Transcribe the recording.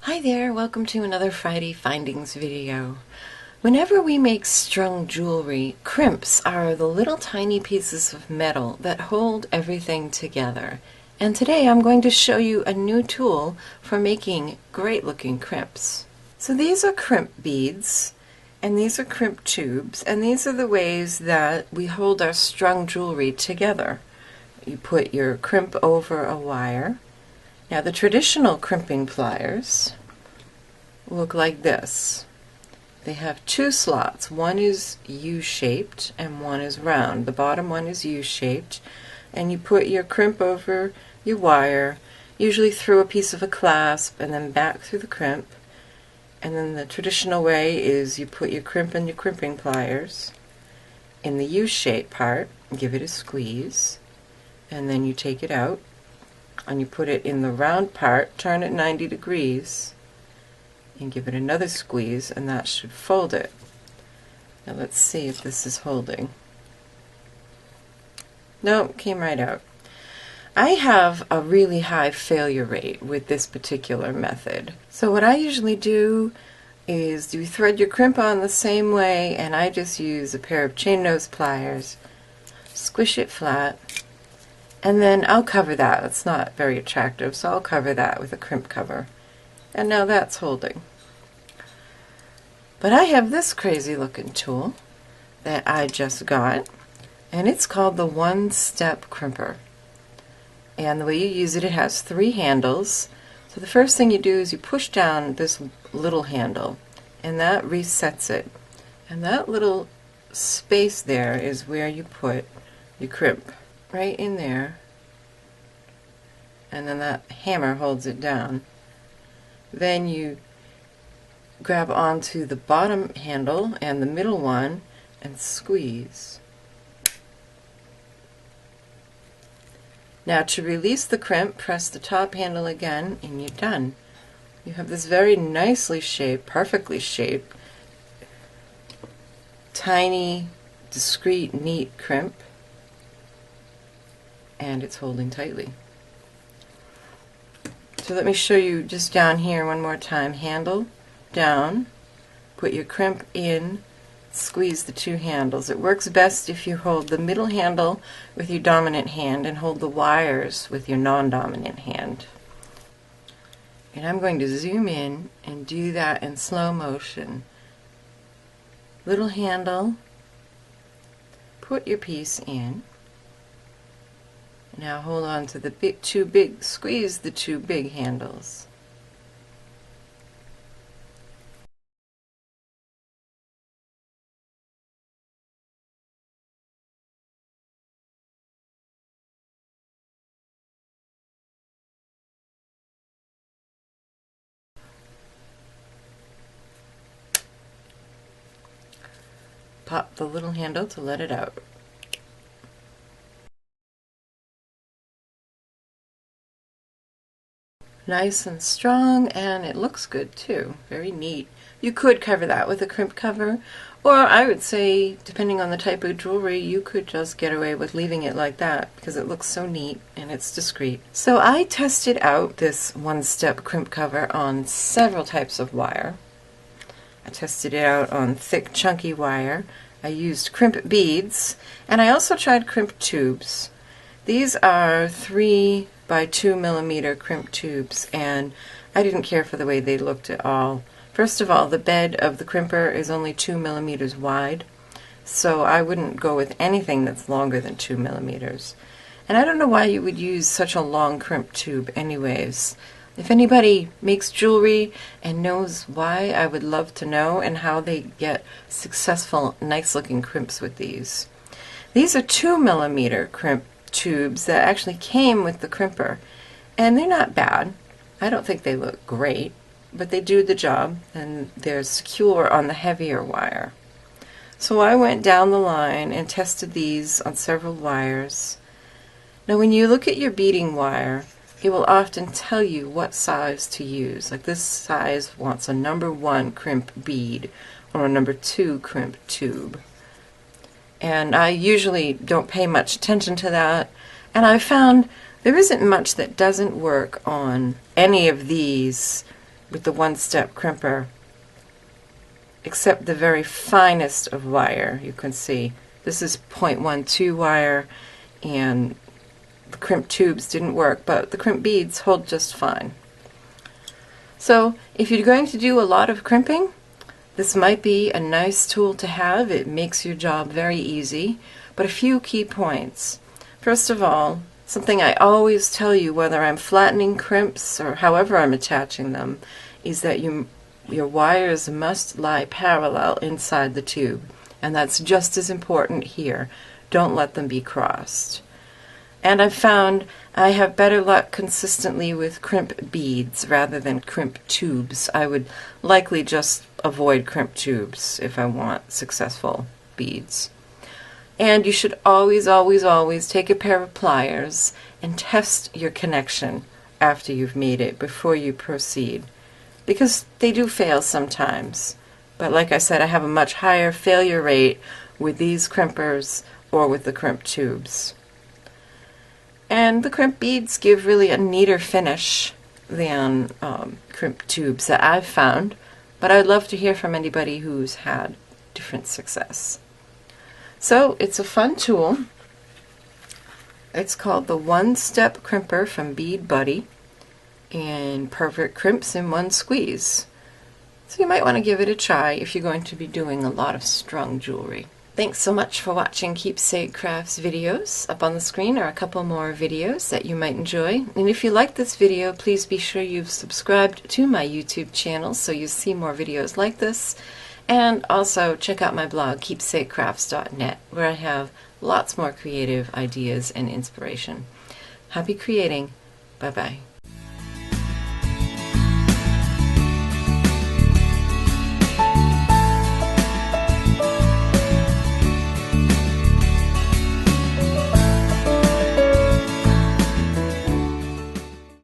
Hi there, welcome to another Friday Findings video. Whenever we make strung jewelry, crimps are the little tiny pieces of metal that hold everything together. And today I'm going to show you a new tool for making great looking crimps. So these are crimp beads, and these are crimp tubes, and these are the ways that we hold our strung jewelry together. You put your crimp over a wire. Now the traditional crimping pliers look like this. They have two slots. One is U-shaped and one is round. The bottom one is U-shaped, and you put your crimp over your wire, usually through a piece of a clasp and then back through the crimp. And then the traditional way is you put your crimp in your crimping pliers in the U-shaped part, give it a squeeze, and then you take it out and you put it in the round part, turn it 90 degrees, and give it another squeeze, and that should fold it. Now let's see if this is holding. No, came right out. I have a really high failure rate with this particular method. So what I usually do is you thread your crimp on the same way, and I just use a pair of chain nose pliers, squish it flat, and then I'll cover that. It's not very attractive, so I'll cover that with a crimp cover. And now that's holding. But I have this crazy looking tool that I just got, and it's called the One Step Crimper. And the way you use it, it has three handles. So the first thing you do is you push down this little handle, and that resets it. And that little space there is where you put your crimp. Right in there, and then that hammer holds it down. Then you grab onto the bottom handle and the middle one and squeeze. Now to release the crimp, press the top handle again and you're done. You have this very nicely shaped, perfectly shaped, tiny, discreet, neat crimp. And it's holding tightly. So let me show you just down here one more time. Handle down, put your crimp in, squeeze the two handles. It works best if you hold the middle handle with your dominant hand and hold the wires with your non-dominant hand. And I'm going to zoom in and do that in slow motion. Little handle, put your piece in. Now hold on to the squeeze the two big handles. Pop the little handle to let it out. Nice and strong, and it looks good too. Very neat. You could cover that with a crimp cover, or I would say, depending on the type of jewelry, you could just get away with leaving it like that because it looks so neat and it's discreet. So I tested out this one-step crimp cover on several types of wire. I tested it out on thick, chunky wire. I used crimp beads, and I also tried crimp tubes. These are 3 by 2 millimeter crimp tubes, and I didn't care for the way they looked at all. First of all, the bed of the crimper is only 2 millimeters wide, so I wouldn't go with anything that's longer than 2 millimeters. And I don't know why you would use such a long crimp tube anyways. If anybody makes jewelry and knows why, I would love to know, and how they get successful, nice looking crimps with these. These are 2 millimeter crimp tubes that actually came with the crimper, and they're not bad. I don't think they look great, but they do the job, and they're secure on the heavier wire. So I went down the line and tested these on several wires. Now when you look at your beading wire, it will often tell you what size to use. Like this size wants a number 1 crimp bead or a number 2 crimp tube. And I usually don't pay much attention to that, and I found there isn't much that doesn't work on any of these with the One Step Crimper, except the very finest of wire. You can see this is 0.12 wire, and the crimp tubes didn't work, but the crimp beads hold just fine. So if you're going to do a lot of crimping, this might be a nice tool to have. It makes your job very easy, but a few key points. First of all, something I always tell you, whether I'm flattening crimps or however I'm attaching them, is that your wires must lie parallel inside the tube, and that's just as important here. Don't let them be crossed. And I've found I have better luck consistently with crimp beads rather than crimp tubes. I would likely just avoid crimp tubes if I want successful beads. And you should always, always, always take a pair of pliers and test your connection after you've made it before you proceed, because they do fail sometimes. But like I said, I have a much higher failure rate with these crimpers or with the crimp tubes. And the crimp beads give really a neater finish than crimp tubes that I've found, but I'd love to hear from anybody who's had different success. So it's a fun tool. It's called the One Step Crimper from Bead Buddy, and perfect crimps in one squeeze. So you might want to give it a try if you're going to be doing a lot of strung jewelry. Thanks so much for watching Keepsake Crafts videos. Up on the screen are a couple more videos that you might enjoy. And if you like this video, please be sure you've subscribed to my YouTube channel so you see more videos like this. And also check out my blog, keepsakecrafts.net, where I have lots more creative ideas and inspiration. Happy creating. Bye-bye.